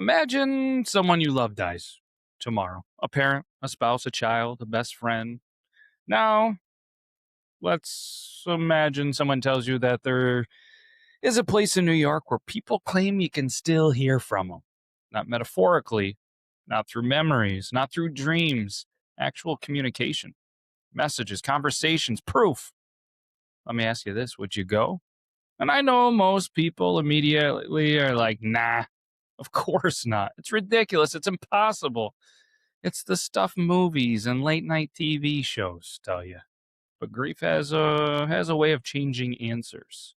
Imagine someone you love dies tomorrow. A parent, a spouse, a child, a best friend. Now, let's imagine someone tells you that there is a place in New York where people claim you can still hear from them. Not metaphorically, not through memories, not through dreams, actual communication, messages, conversations, proof. Let me ask you this, would you go? And I know most people immediately are like, nah, of course not. It's ridiculous. It's impossible. It's the stuff movies and late night TV shows tell you. But grief has a way of changing answers.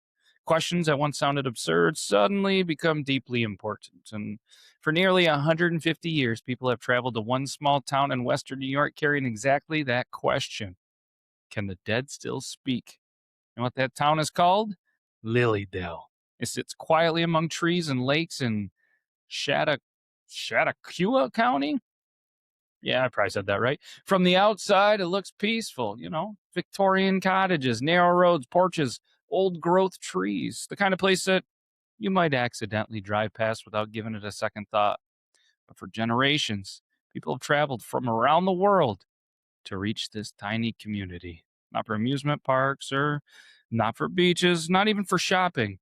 Questions that once sounded absurd suddenly become deeply important. And for nearly 150 years, people have traveled to one small town in western New York carrying exactly that question. Can the dead still speak? And what that town is called? Lilydale. It sits quietly among trees and lakes in Chautauqua County. Yeah, I probably said that right. From the outside, it looks peaceful, Victorian cottages, narrow roads, porches, old growth trees, the kind of place that you might accidentally drive past without giving it a second thought. But for generations, people have traveled from around the world to reach this tiny community. Not for amusement parks or not for beaches, not even for shopping.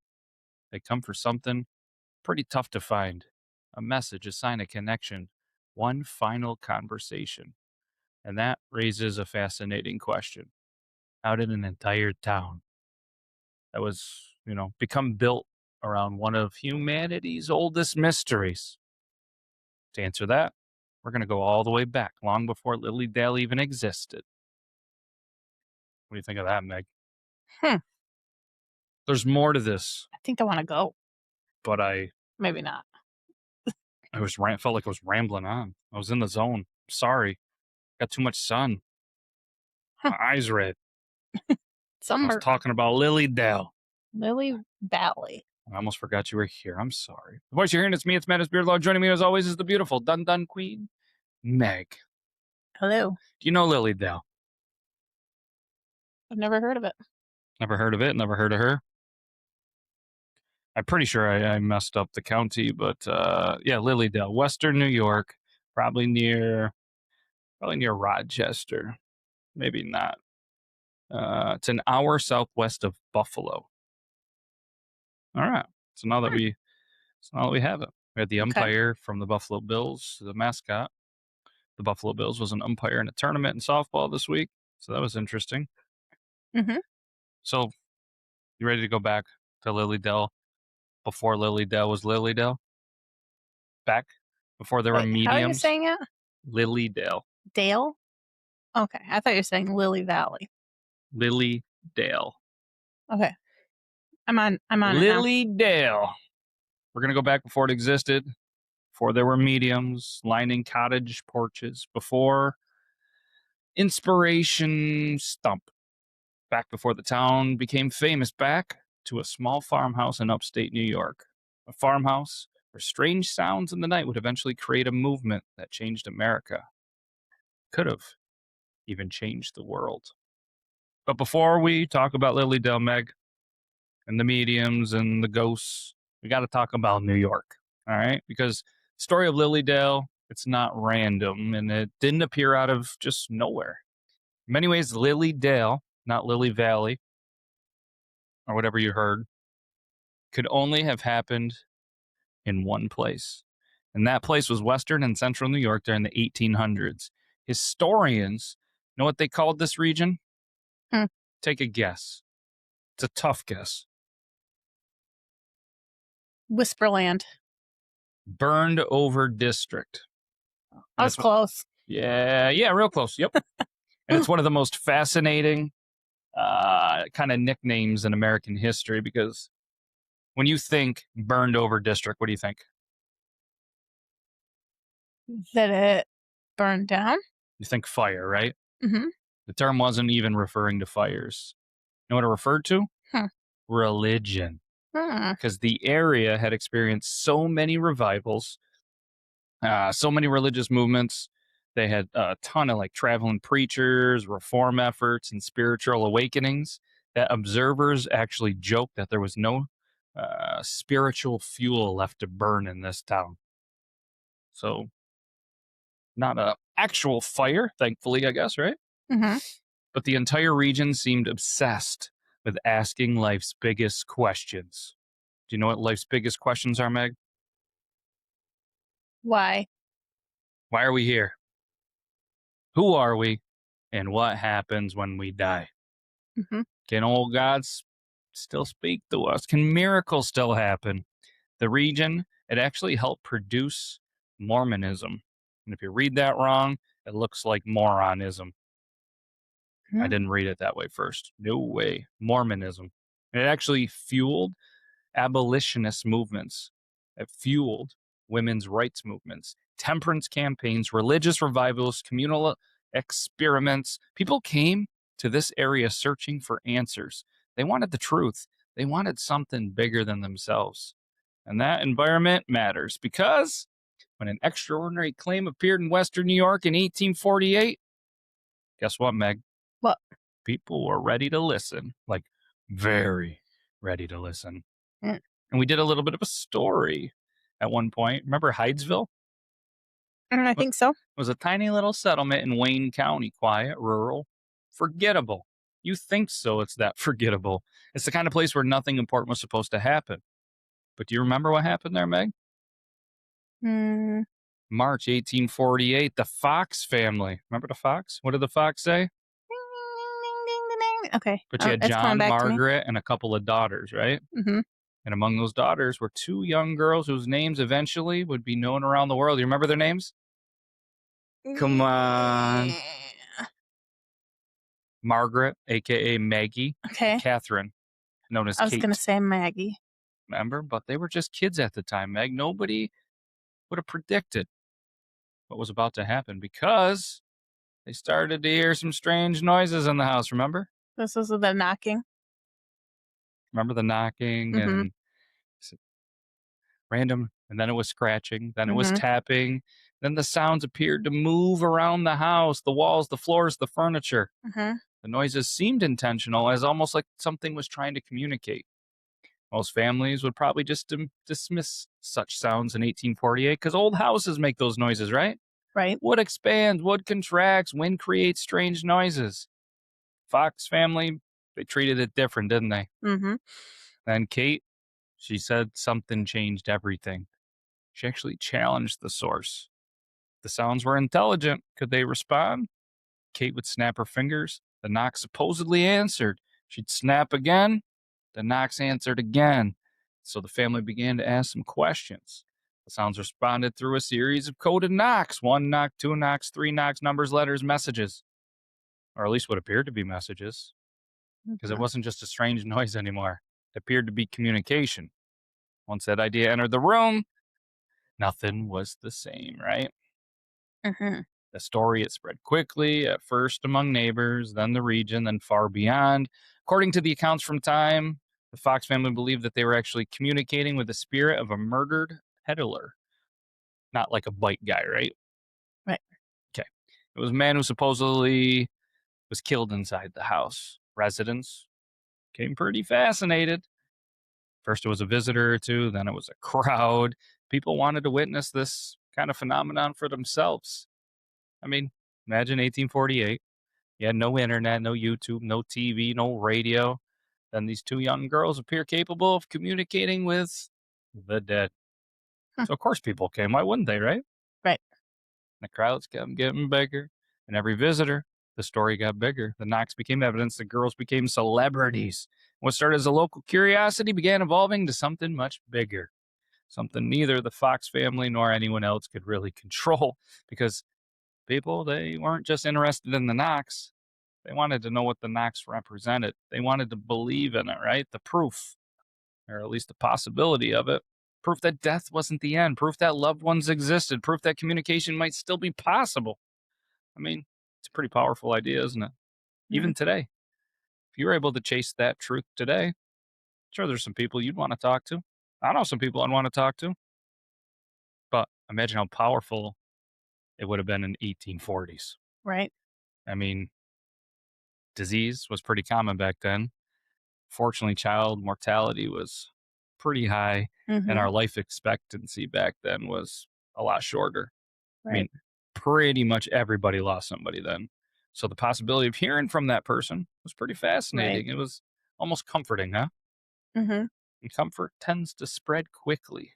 They come for something pretty tough to find: a message, a sign of connection, one final conversation. And that raises a fascinating question. How did an entire town that was, become built around one of humanity's oldest mysteries? To answer that, we're going to go all the way back, long before Lilydale even existed. What do you think of that, Meg? Hmm. There's more to this, I think I want to go. but I Maybe not. felt like I was rambling on. I was in the zone. Sorry. Got too much sun. Huh. My eyes red. I was Summer. talking about Lilydale. Lily Valley. I almost forgot you were here. I'm sorry. The voice you're hearing, it's me. It's Matt Beardlaw. Joining me as always is the beautiful Dun Dun Queen, Megh. Hello. Do you know Lilydale? I've never heard of it. Never heard of it. Never heard of her. I'm pretty sure I messed up the county, but yeah, Lilydale, Western New York, probably near Rochester. Maybe not. It's an hour southwest of Buffalo. All right. So now that we have it, we had the Okay. umpire from the Buffalo Bills, the mascot. The Buffalo Bills was an umpire in a tournament in softball this week, so that was interesting. Mm-hmm. So, you ready to go back to Lilydale before Lilydale was Lilydale? Back before there were Wait, how are you mediums? saying it? Lilydale. Dale? Okay. I thought you were saying Lily Valley. Lilydale. Okay. I'm on it now. Lilydale. We're going to go back before it existed, before there were mediums lining cottage porches, before Inspiration Stump, back before the town became famous, back to a small farmhouse in upstate New York. A farmhouse where strange sounds in the night would eventually create a movement that changed America. Could have even changed the world. But before we talk about Lilydale, Megh, and the mediums and the ghosts, we got to talk about New York, all right? Because the story of Lilydale, it's not random, and it didn't appear out of just nowhere. In many ways, Lilydale, not Lily Valley, or whatever you heard, could only have happened in one place. And that place was Western and Central New York during the 1800s. Historians know what they called this region? Hmm. Take a guess. It's a tough guess. Whisperland. Burned over district. I was close. Yeah, real close. Yep. And it's one of the most fascinating kind of nicknames in American history, because when you think burned over district, what do you think? That it burned down? You think fire, right? Mm-hmm. The term wasn't even referring to fires. You know what it referred to? Religion. Because the area had experienced so many revivals, so many religious movements. They had a ton of like traveling preachers, reform efforts, and spiritual awakenings that observers actually joked that there was no spiritual fuel left to burn in this town. So, not a actual fire, thankfully, I guess, right? Mm-hmm. But the entire region seemed obsessed with asking life's biggest questions. Do you know what life's biggest questions are, Meg? Why? Why are we here? Who are we? And what happens when we die? Mm-hmm. Can old gods still speak to us? Can miracles still happen? The region, it actually helped produce Mormonism. And if you read that wrong, it looks like moronism. I Mm-hmm. didn't read it that way first. No way. Mormonism. And it actually fueled abolitionist movements. It fueled women's rights movements, temperance campaigns, religious revivals, communal experiments. People came to this area searching for answers. They wanted the truth. They wanted something bigger than themselves. And that environment matters because when an extraordinary claim appeared in Western New York in 1848, guess what, Meg? What? People were ready to listen, like very ready to listen. Mm. And we did a little bit of a story at one point. Remember Hydesville? I It think so. was a tiny little settlement in Wayne County, quiet, rural, forgettable. You think so, it's that forgettable. It's the kind of place where nothing important was supposed to happen. But do you remember what happened there, Meg? Mm. March 1848, the Fox family. Remember the Fox? What did the Fox say? Ding, ding, ding, ding, ding, ding. Okay. But you had It's coming John, back to me. Margaret, and a couple of daughters, right? Mm-hmm. And among those daughters were two young girls whose names eventually would be known around the world. You remember their names? Come on. Margaret, aka Maggie, Okay. Catherine, known as I was gonna Kate. say Maggie. Remember? But they were just kids at the time, Meg. Nobody would have predicted what was about to happen because they started to hear some strange noises in the house, remember? This was the knocking. Remember the knocking Mm-hmm. and random, and then it was scratching, then it was Mm-hmm. tapping, then the sounds appeared to move around the house, the walls, the floors, the furniture. Mm-hmm. The noises seemed intentional, as almost like something was trying to communicate. Most families would probably just dismiss such sounds in 1848 because old houses make those noises, right? Right. Wood expands, wood contracts, wind creates strange noises. Fox family, they treated it different, didn't they? Mm-hmm. Then Kate, she said something changed everything. She actually challenged the source. The sounds were intelligent. Could they respond? Kate would snap her fingers. The knock supposedly answered. She'd snap again. The knocks answered again. So the family began to ask some questions. The sounds responded through a series of coded knocks: one knock, two knocks, three knocks, numbers, letters, messages. Or at least what appeared to be messages. Because it Mm-hmm. wasn't just a strange noise anymore. It appeared to be communication. Once that idea entered the room, nothing was the same, right? Mm-hmm. The story, it spread quickly, at first among neighbors, then the region, then far beyond. According to the accounts from time, the Fox family believed that they were actually communicating with the spirit of a murdered peddler. Not like a bike guy, right? Right. Okay. It was a man who supposedly was killed inside the house. Residents became pretty fascinated. First, it was a visitor or two, then it was a crowd. People wanted to witness this kind of phenomenon for themselves. I mean, imagine 1848. You had no internet, no YouTube, no TV, no radio. Then these two young girls appear capable of communicating with the dead. Huh. So, of course, people came. Why wouldn't they, right? Right. The crowds kept getting bigger. And every visitor, the story got bigger. The knocks became evidence. The girls became celebrities. What started as a local curiosity began evolving to something much bigger. Something neither the Fox family nor anyone else could really control because people, they weren't just interested in the knocks. They wanted to know what the knocks represented. They wanted to believe in it, right? The proof, or at least the possibility of it. Proof that death wasn't the end. Proof that loved ones existed. Proof that communication might still be possible. I mean, it's a pretty powerful idea, isn't it? Mm-hmm. Even today, if you were able to chase that truth today, sure, there's some people you'd want to talk to. I know some people I'd want to talk to. But imagine how powerful it would have been in 1840s. Right. I mean, disease was pretty common back then. Fortunately, child mortality was pretty high, and Mm-hmm. our life expectancy back then was a lot shorter. I Right. mean, pretty much everybody lost somebody then. So the possibility of hearing from that person was pretty Right. fascinating. It was almost comforting, huh? Mm-hmm. And comfort tends to spread quickly.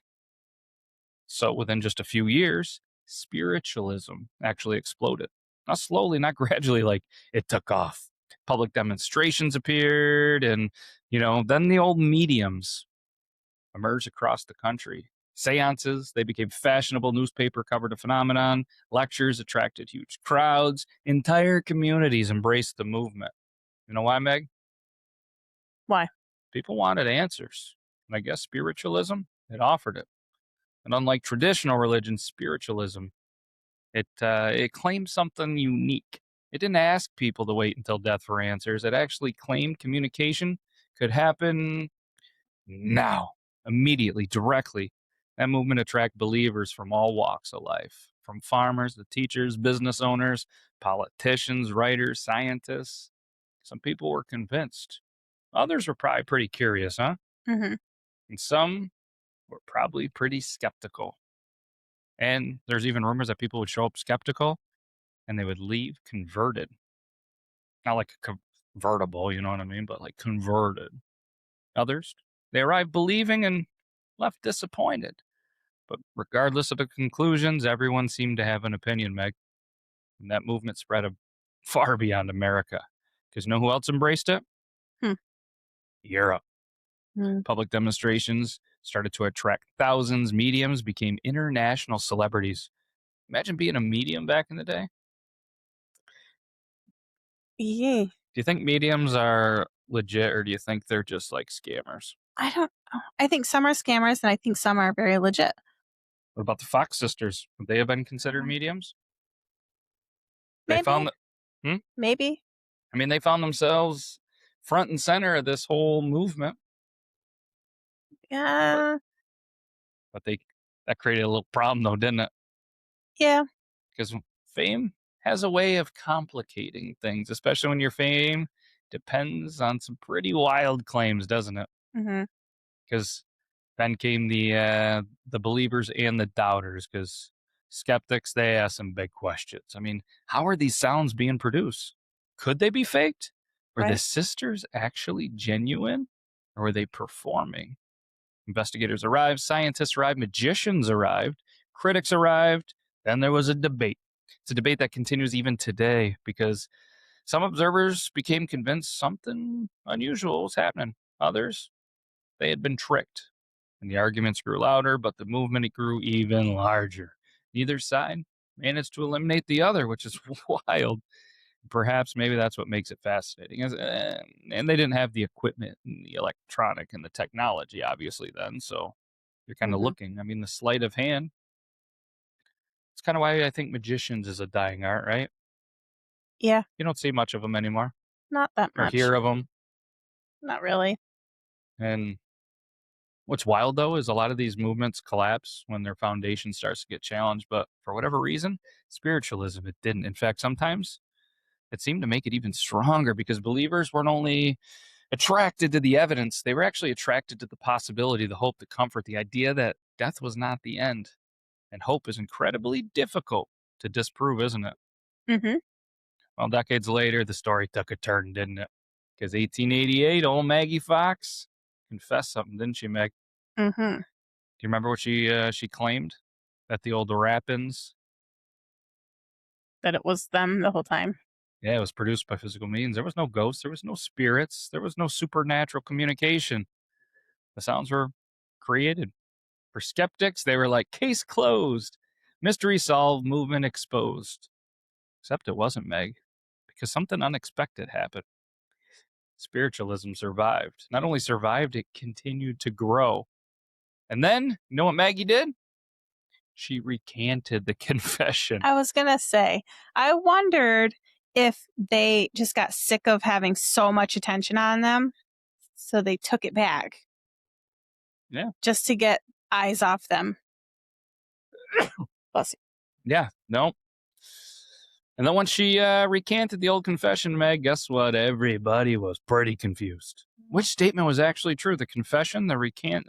So within just a few years, spiritualism actually exploded. Not slowly, not gradually, like it took off. Public demonstrations appeared, and, then the old mediums emerged across the country. Seances, they became fashionable newspaper covered phenomenon. Lectures attracted huge crowds. Entire communities embraced the movement. You know why, Meg? Why? People wanted answers. And I guess spiritualism, it offered it. And unlike traditional religion, spiritualism, it claimed something unique. It didn't ask people to wait until death for answers. It actually claimed communication could happen now, immediately, directly. That movement attracted believers from all walks of life, from farmers to teachers, business owners, politicians, writers, scientists. Some people were convinced. Others were probably pretty curious, huh? Mm-hmm. And some were probably pretty skeptical. And there's even rumors that people would show up skeptical and they would leave converted. Not like a convertible, you know what I mean? But like converted. Others, they arrived believing and left disappointed. But regardless of the conclusions, everyone seemed to have an opinion, Meg. And that movement spread far beyond America. Because you know who else embraced it? Hmm. Europe. Mm. Public demonstrations started to attract thousands. Mediums became international celebrities. Imagine being a medium back in the day. Yeah. Do you think mediums are legit or do you think they're just like scammers? I don't know. I think some are scammers and I think some are very legit. What about the Fox sisters? Would they have been considered Mhm. mediums? They Maybe. found that, hmm? Maybe. I mean, they found themselves front and center of this whole movement, but Yeah. they that created a little problem though, didn't it? Yeah. Because fame has a way of complicating things, especially when your fame depends on some pretty wild claims, doesn't it? Mm-hmm. Because then came the believers and the doubters. Because skeptics, they ask some big questions. I mean, how are these sounds being produced? Could they be faked? Were the Right. sisters actually genuine, or were they performing? Investigators arrived, scientists arrived, magicians arrived, critics arrived. Then there was a debate. It's a debate that continues even today because some observers became convinced something unusual was happening. Others, they had been tricked. And the arguments grew louder, but the movement, it grew even larger. Neither side managed to eliminate the other, which is wild. Perhaps maybe that's what makes it fascinating. And they didn't have the equipment and the electronic and the technology, obviously, then. So you're kind of Mm-hmm. looking. I mean, the sleight of hand, it's kind of why I think magicians is a dying art, right? Yeah. You don't see much of them anymore Not that or much. hear of them. Not really. And what's wild, though, is a lot of these movements collapse when their foundation starts to get challenged. But for whatever reason, spiritualism, it didn't. In fact, sometimes it seemed to make it even stronger because believers weren't only attracted to the evidence, they were actually attracted to the possibility, the hope, the comfort, the idea that death was not the end. And hope is incredibly difficult to disprove, isn't it? Mm-hmm. Well, decades later, the story took a turn, didn't it? Because 1888, old Maggie Fox confessed something, didn't she, Meg? Mm-hmm. Do you remember what she claimed? That the old Rappins, That it was them the whole time. yeah, it was produced by physical means. There was no ghosts, there was no spirits, there was no supernatural communication. The sounds were created. For skeptics, they were like, case closed, mystery solved, movement exposed. Except it wasn't, Meg, because something unexpected happened. Spiritualism survived. Not only survived, it continued to grow. And then, you know what Maggie did? She recanted the confession. I was gonna say, I wondered if they just got sick of having so much attention on them, so they took it back. Yeah. Just to get eyes off them. Bless Yeah, no. And then when she recanted the old confession, Meg, guess what? Everybody was pretty confused. Which statement was actually true? The confession, the recant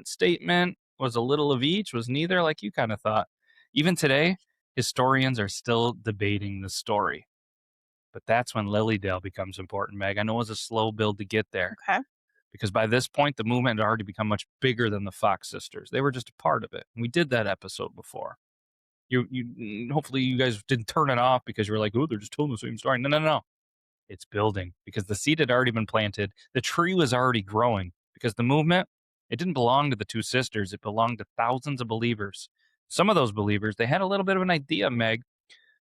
statement, Was a little of each? Was neither, like you kind of thought? Even today, historians are still debating the story. But that's when Lilydale becomes important, Meg. I know it was a slow build to get there Okay. because by this point, the movement had already become much bigger than the Fox sisters. They were just a part of it. And we did that episode before. Hopefully you guys didn't turn it off because you were like, oh, they're just telling the same story. No, no, no. It's building because the seed had already been planted. The tree was already growing because the movement, it didn't belong to the two sisters. It belonged to thousands of believers. Some of those believers, they had a little bit of an idea, Meg.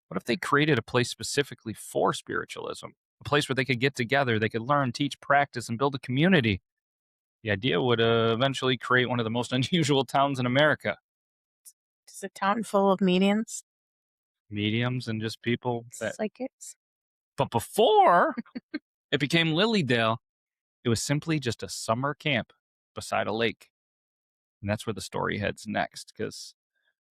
What if they created a place specifically for spiritualism? A place where they could get together, they could learn, teach, practice, and build a community. The idea would eventually create one of the most unusual towns in America. It's a town full of mediums, Mediums and just people that. psychics. But before it became Lilydale, it was simply just a summer camp beside a lake. And that's where the story heads next because,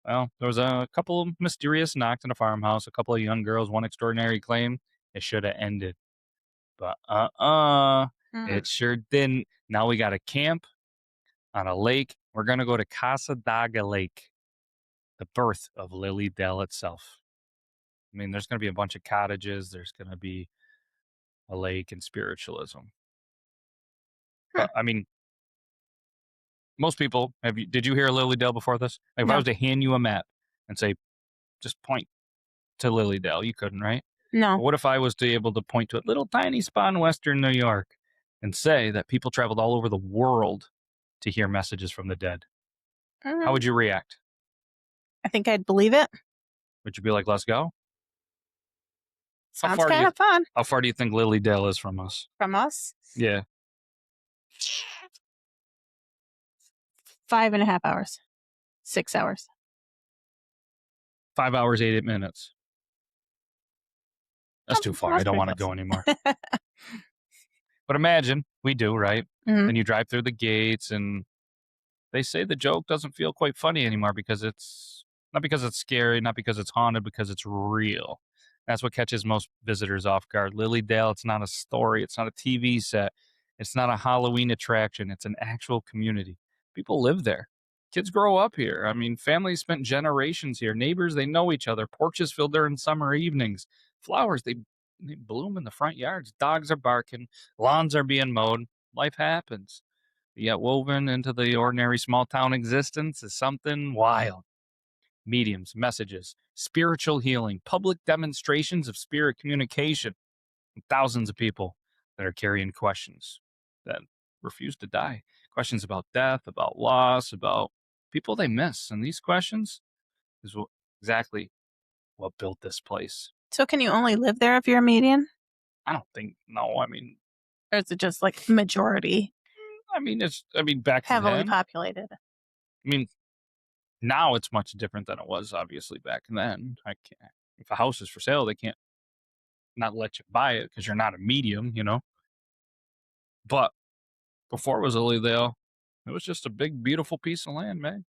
well, there was a couple of mysterious knocks in a farmhouse, a couple of young girls, one extraordinary claim. It should have ended. But it sure didn't. Now we got a camp on a lake. We're going to go to Casa Daga Lake, the birth of Lilydale itself. I mean, there's going to be a bunch of cottages. There's going to be a lake and spiritualism. But, I mean, most people, did you hear Lilydale before this? Like, if I No. was to hand you a map and say, just point to Lilydale, you couldn't, right? No. But what if I was to able to point to a little tiny spot in Western New York and say that people traveled all over the world to hear messages from the dead? How would you react? I think I'd believe it. Would you be like, let's go? Sounds kind of fun. How far do you think Lilydale is from us? From us? Yeah. 5.5 hours. 6 hours. 5 hours, 8 minutes. That's too far. I don't want to go anymore. But imagine, we do, right? Mhm. And you drive through the gates and they say the joke doesn't feel quite funny anymore because it's not because it's scary, not because it's haunted, because it's real. That's what catches most visitors off guard. Lilydale, it's not a story, it's not a TV set, it's not a Halloween attraction, it's an actual community. People live there. Kids grow up here. I mean, families spent generations here. Neighbors, they know each other. Porches filled during summer evenings. Flowers, they bloom in the front yards. Dogs are barking. Lawns are being mowed. Life happens. Yet woven into the ordinary small town existence is something wild. Mediums, messages, spiritual healing, public demonstrations of spirit communication, and thousands of people that are carrying questions that refuse to die. Questions about death, about loss, about people they miss. And these questions is exactly what built this place. So can you only live there if you're a medium? I don't think, no, I mean, Or is it just like majority? Back heavily then, populated. I mean, now it's much different than it was, obviously, back then. I can't. If a house is for sale, they can't not let you buy it because you're not a medium, you know. But before it was Lilydale, it was just a big, beautiful piece of land, man.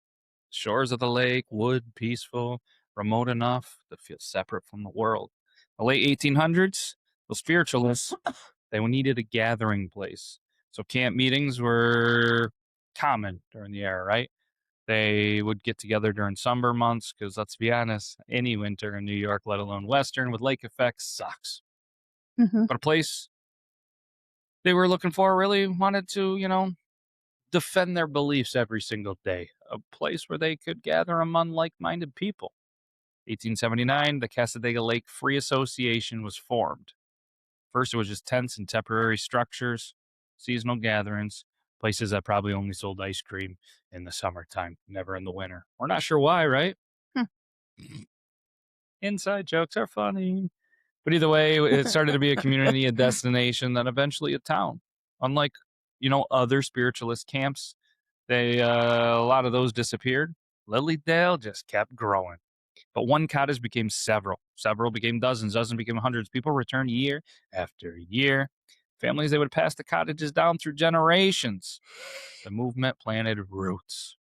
Shores of the lake, wood, peaceful, remote enough to feel separate from the world. The late 1800s, the spiritualists, they needed a gathering place. So camp meetings were common during the era, right? They would get together during summer months because, let's be honest, any winter in New York, let alone Western, with lake effects, sucks. Mm-hmm. But a place they were looking for really wanted to, defend their beliefs every single day. A place where they could gather among like-minded people. 1879, the Casadega Lake Free Association was formed. First, it was just tents and temporary structures, seasonal gatherings, places that probably only sold ice cream in the summertime, never in the winter. We're not sure why, right? Inside jokes are funny. But either way, it started to be a community, a destination, then eventually a town. Unlike, other spiritualist camps, a lot of those disappeared. Lilydale just kept growing. But one cottage became several. Several became dozens. Dozens became hundreds. People returned year after year. Families, they would pass the cottages down through generations. The movement planted roots.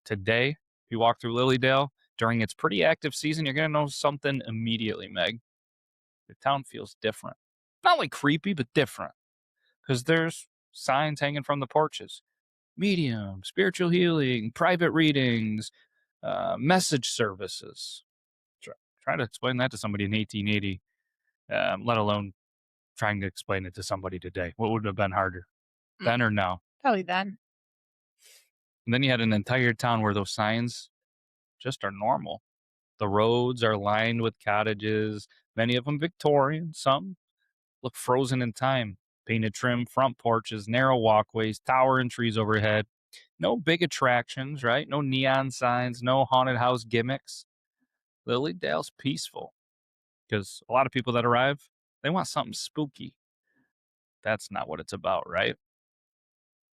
Today, if you walk through Lilydale during its pretty active season, you're going to know something immediately, Meg. The town feels different. Not like creepy, but different. Because there's signs hanging from the porches. medium, spiritual healing, private readings, message services. Try to explain that to somebody in 1880, let alone trying to explain it to somebody today. What would have been harder, then or now? Probably then. And then you had an entire town where those signs just are normal. The roads are lined with cottages, many of them Victorian, some look frozen in time. Painted trim front porches, narrow walkways, towering trees overhead. No big attractions, right? No neon signs, no haunted house gimmicks. Lilydale's peaceful because a lot of people that arrive, they want something spooky. That's not what it's about, right?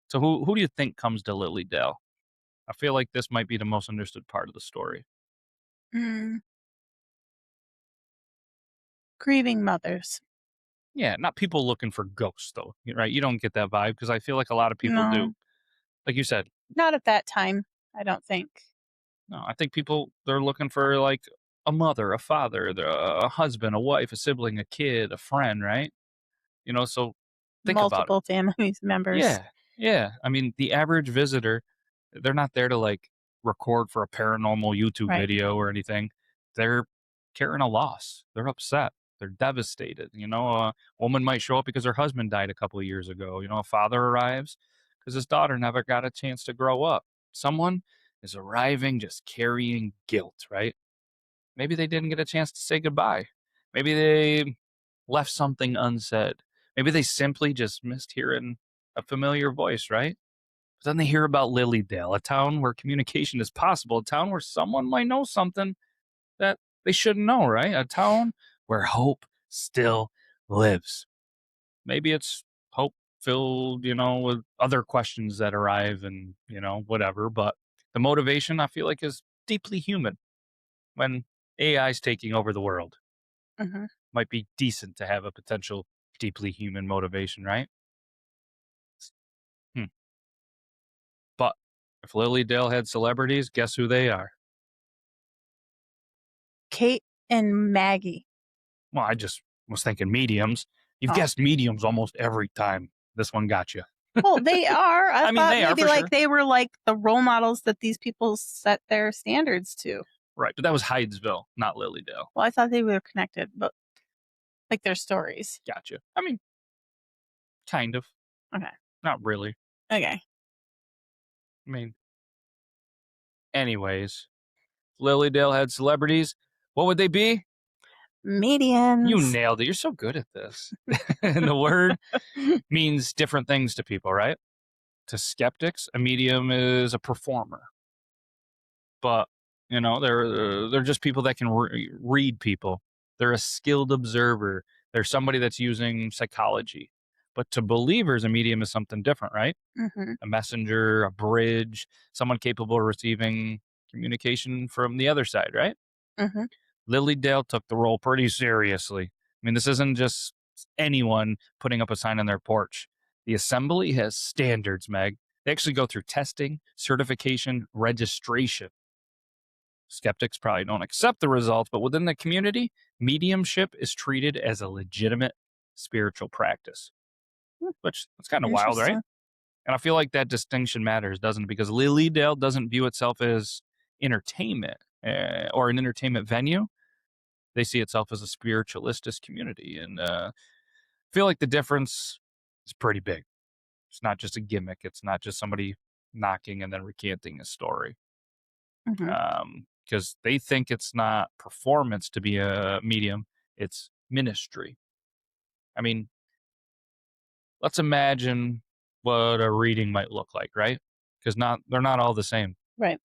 So who do you think comes to Lilydale? I feel like this might be the most understood part of the story. Mm. Grieving mothers. Yeah, not people looking for ghosts though, right? You don't get that vibe because I feel like a lot of people do. No, Like you said, not at that time, I don't think. no, I think people they're looking for like a mother, a father, a husband, a wife, a sibling, a kid, a friend, right? So think about it. Multiple family members. Yeah, yeah. I mean, the average visitor, they're not there to like record for a paranormal YouTube Right. video or anything. They're carrying a loss. They're upset. They're devastated. A woman might show up because her husband died a couple of years ago. A father arrives because his daughter never got a chance to grow up. Someone is arriving just carrying guilt, right? Maybe they didn't get a chance to say goodbye. Maybe they left something unsaid. Maybe they simply just missed hearing a familiar voice, right? But then they hear about Lilydale, a town where communication is possible, a town where someone might know something that they shouldn't know, right? A town where hope still lives. Maybe it's hope filled, with other questions that arrive and, whatever. But the motivation I feel like is deeply human. When AI is taking over the world, Hmm. might be decent to have a potential deeply human motivation, right? Hmm. But if Lilydale had celebrities, guess who they are? Kate and Maggie. Well, I just was thinking mediums. You've Oh. guessed mediums almost every time. This one got you. Well, they are. I I mean, thought they are maybe for like sure. they were like the role models that these people set their standards to. Right. But that was Hydesville, not Lilydale. Well, I thought they were connected, but like their stories. Gotcha. I mean, kind of. Okay. Not really. Okay. I mean, anyways, Lilydale had celebrities. What would they be? You Mediums. nailed it. You're so good at this. And the word means different things to people, right? To skeptics, a medium is a performer. But, they're just people that can read people. They're a skilled observer. They're somebody that's using psychology. But to believers, a medium is something different, right? Hmm. A messenger, a bridge, someone capable of receiving communication from the other side, right? Hmm. Lilydale took the role pretty seriously. I mean, this isn't just anyone putting up a sign on their porch. The assembly has standards, Meg. They actually go through testing, certification, registration. Skeptics probably don't accept the results, but within the community, mediumship is treated as a legitimate spiritual practice, which is kind of wild, right? Interesting. And I feel like that distinction matters, doesn't it? Because Lilydale doesn't view itself as entertainment or an entertainment venue. They see itself as a spiritualist community. And I feel like the difference is pretty big. It's not just a gimmick, it's not just somebody knocking and then recanting a story. Hmm. Because they think it's not performance to be a medium, it's ministry. I mean, let's imagine what a reading might look like, right? Because they're not all the same. Right.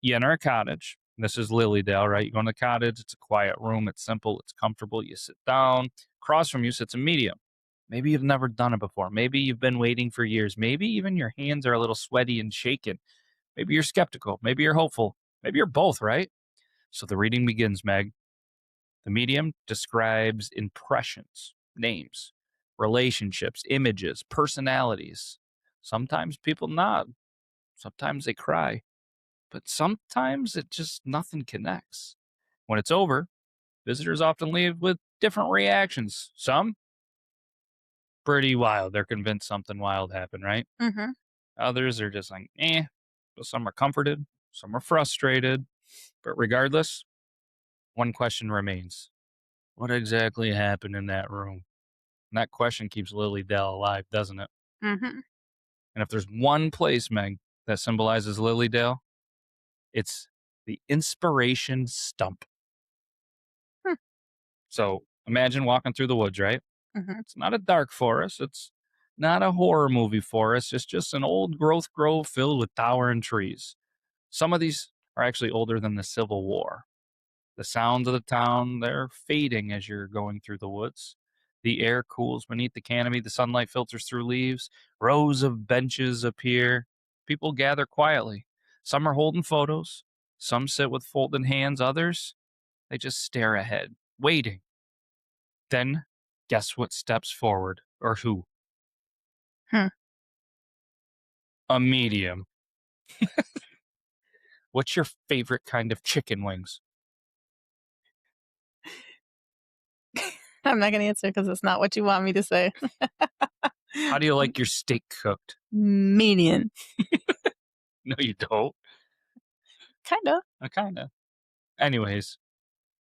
You enter a cottage. This is Lilydale, right? You go in the cottage. It's a quiet room. It's simple. It's comfortable. You sit down. Across from you sits a medium. Maybe you've never done it before. Maybe you've been waiting for years. Maybe even your hands are a little sweaty and shaken. Maybe you're skeptical. Maybe you're hopeful. Maybe you're both, right? So the reading begins, Meg. The medium describes impressions, names, relationships, images, personalities. Sometimes people nod. Sometimes they cry. But sometimes it just nothing connects. When it's over, visitors often leave with different reactions. Some pretty wild. They're convinced something wild happened, right? Mm-hmm. Others are just like, eh. But some are comforted, some are frustrated. But regardless, one question remains. What exactly happened in that room? And that question keeps Lily Dell alive, doesn't it? Mm-hmm. And if there's one place, Meg, that symbolizes Lily Dale, it's the inspiration stump. Hmm. So imagine walking through the woods, right? Mm-hmm. It's not a dark forest. It's not a horror movie forest. It's just an old growth grove filled with towering trees. Some of these are actually older than the Civil War. The sounds of the town, they're fading as you're going through the woods. The air cools beneath the canopy, the sunlight filters through leaves, rows of benches appear. People gather quietly. Some are holding photos, some sit with folded hands, others, they just stare ahead, waiting. Then, guess what steps forward, or who? Hmm. A medium. What's your favorite kind of chicken wings? I'm not gonna answer because it's not what you want me to say. How do you like your steak cooked? Median. No, you don't. Kinda. Kinda. Anyways,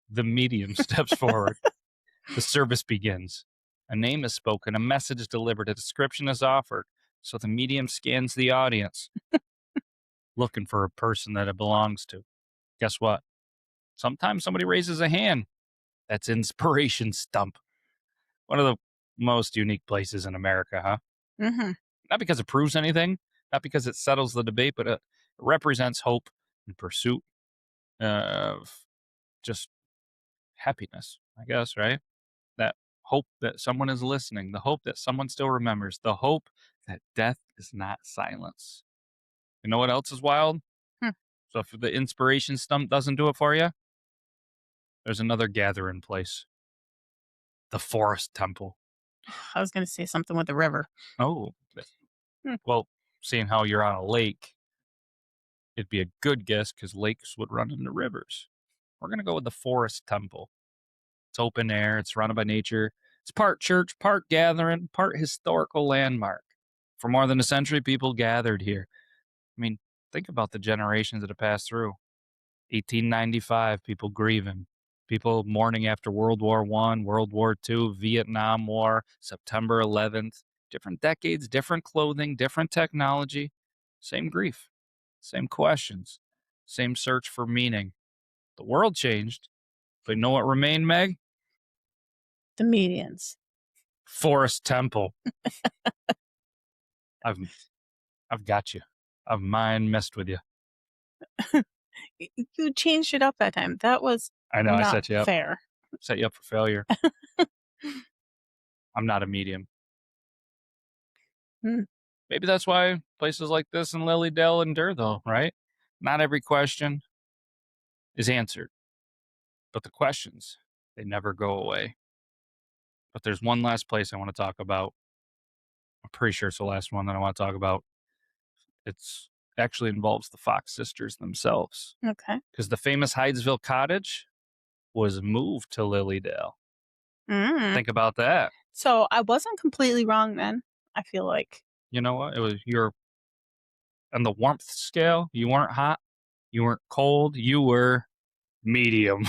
the medium steps forward. The service begins. A name is spoken, a message is delivered, a description is offered. So the medium scans the audience, looking for a person that it belongs to. Guess what? Sometimes somebody raises a hand. That's inspiration stump. One of the most unique places in America, huh? Mm-hmm. Not because it proves anything, not because it settles the debate, but it represents hope and pursuit of just happiness, I guess, right? That hope that someone is listening, the hope that someone still remembers, the hope that death is not silence. You know what else is wild? Hmm. So if the inspiration stump doesn't do it for you, there's another gathering place, the forest temple. I was gonna say something with the river. Oh, Hmm. well, seeing how you're on a lake, it'd be a good guess because lakes would run into rivers. We're going to go with the forest temple. It's open air, it's surrounded by nature. It's part church, part gathering, part historical landmark. For more than a century, people gathered here. I mean, think about the generations that have passed through. 1895, people grieving, people mourning after World War One, World War Two, Vietnam War, September 11th. Different decades, different clothing, different technology, same grief, same questions, same search for meaning. The world changed, but you know what remained, Meg? The medians. Forest Temple. I've I've got you. I've mind messed with you. You changed it up that time. That was I know I not set you up. fair. Set you up for failure. I'm not a medium. Hmm. Maybe that's why places like this in Lilydale endure, though, right? Not every question is answered, but the questions, they never go away. But there's one last place I want to talk about. I'm pretty sure it's the last one that I want to talk about. It's actually involves the Fox sisters themselves. Okay. Because the famous Hydesville cottage was moved to Lilydale. Mm. Think about that. So I wasn't completely wrong then. I feel like. You know what? It was you're on the warmth scale, you weren't hot, you weren't cold, you were medium.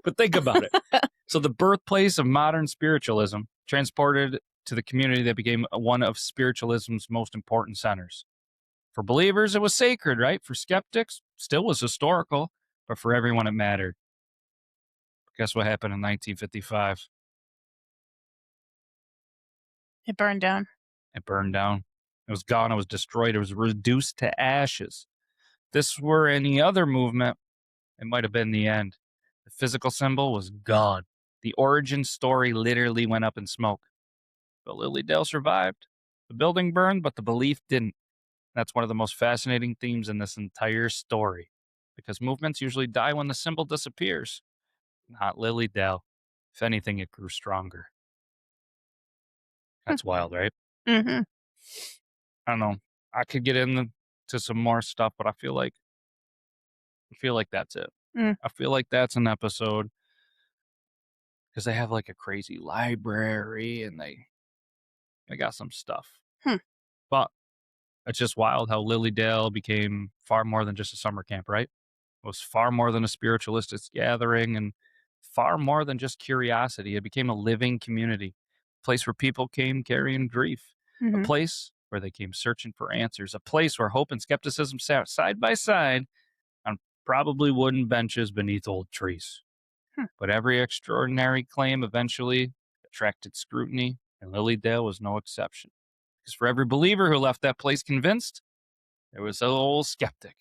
But think about it. So the birthplace of modern spiritualism transported to the community that became one of spiritualism's most important centers. For believers, it was sacred, right? For skeptics, still was historical, but for everyone it mattered. Guess what happened in 1955? It burned down. It burned down. It was gone. It was destroyed. It was reduced to ashes. If this were any other movement, it might have been the end. The physical symbol was gone. The origin story literally went up in smoke. But Lilydale survived. The building burned, but the belief didn't. That's one of the most fascinating themes in this entire story. Because movements usually die when the symbol disappears. Not Lilydale. If anything, it grew stronger. That's wild, right? Mm-hmm. I don't know. I could get into some more stuff, but I feel like that's it. Mm. I feel like that's an episode. because they have like a crazy library and they got some stuff. Hmm. But it's just wild how Lilydale became far more than just a summer camp, right? It was far more than a spiritualistic gathering and far more than just curiosity. It became a living community, a place where people came carrying grief, a Mm-hmm. place where they came searching for answers, a place where hope and skepticism sat side by side on probably wooden benches beneath old trees. Hmm. But every extraordinary claim eventually attracted scrutiny, and Lilydale was no exception. Because for every believer who left that place convinced, there was an old skeptic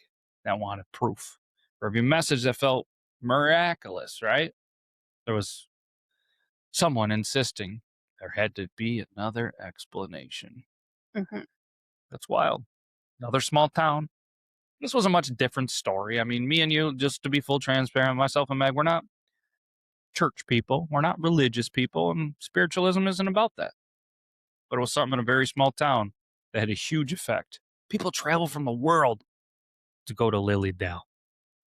that wanted proof. For every message that felt miraculous, right? There was someone insisting there had to be another explanation. Mm-hmm. That's wild. Another small town. This was a much different story. I mean, me and you, just to be full transparent, myself and Meg, we're not church people. We're not religious people, and spiritualism isn't about that. But it was something in a very small town that had a huge effect. People travel from the world to go to Lilydale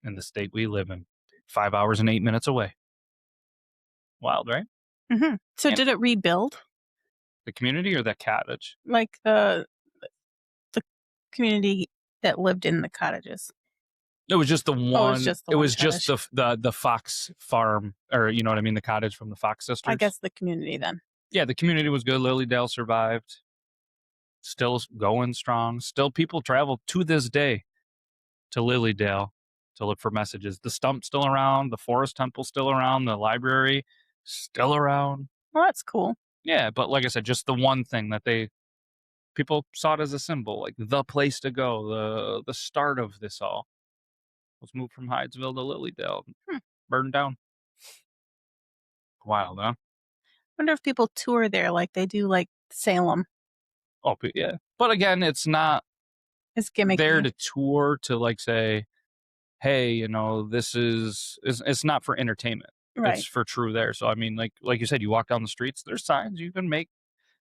in the state we live in, 5 hours and 8 minutes away. Wild, right? Mm-hmm. So And did it rebuild the community or the cottage? like the community that lived in the cottages? It was just the Oh, it one. was just the It one was just cottage. the Fox farm, or you know what I mean, the cottage from the Fox sisters. I guess the community then. Yeah, the community was good. Lilydale survived, still going strong. Still, people travel to this day to Lilydale to look for messages. The stump's still around. The forest temple's still around. The library still around. Well, that's cool. Yeah, but like I said, just the one thing that people saw it as a symbol, like the place to go, the start of this all was moved from Hydesville to Lilydale, Hmm. burned down. Wild, huh? Wonder if people tour there like they do like Salem. Oh, but yeah. But again, it's not It's there gimmicky. to tour to like say, hey, you know, this is it's not for entertainment. Right. It's for true there. So I mean, like you said, you walk down the streets, there's signs you can make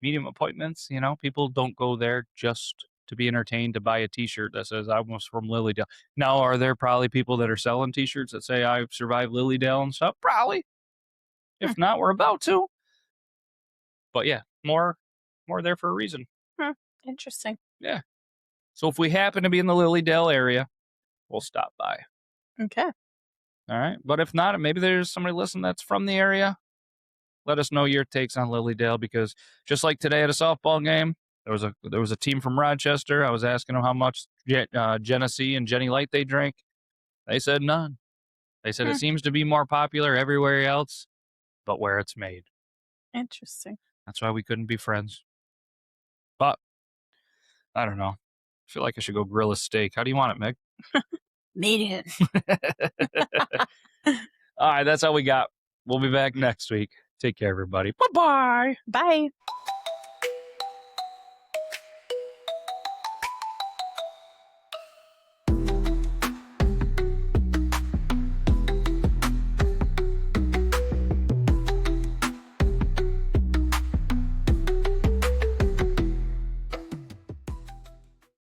medium appointments. You know, people don't go there just to be entertained to buy a T-shirt that says "I was from Lilydale." Now, are there probably people that are selling T-shirts that say "I've survived Lilydale" and stuff? Probably. Hmm. If not, we're about to. But yeah, more there for a reason. Interesting. Yeah. So if we happen to be in the Lilydale area, we'll stop by. Okay. All right. But if not, maybe there's somebody listening that's from the area. Let us know your takes on Lilydale, because just like today at a softball game, there was a team from Rochester. I was asking them how much Genesee and Jenny Light they drink. They said none. They said Hmm. it seems to be more popular everywhere else, but where it's made. Interesting. That's why we couldn't be friends. But I don't know. I feel like I should go grill a steak. How do you want it, Meg? Made All right, that's all we got. We'll be back next week. Take care, everybody. Bye-bye. Bye.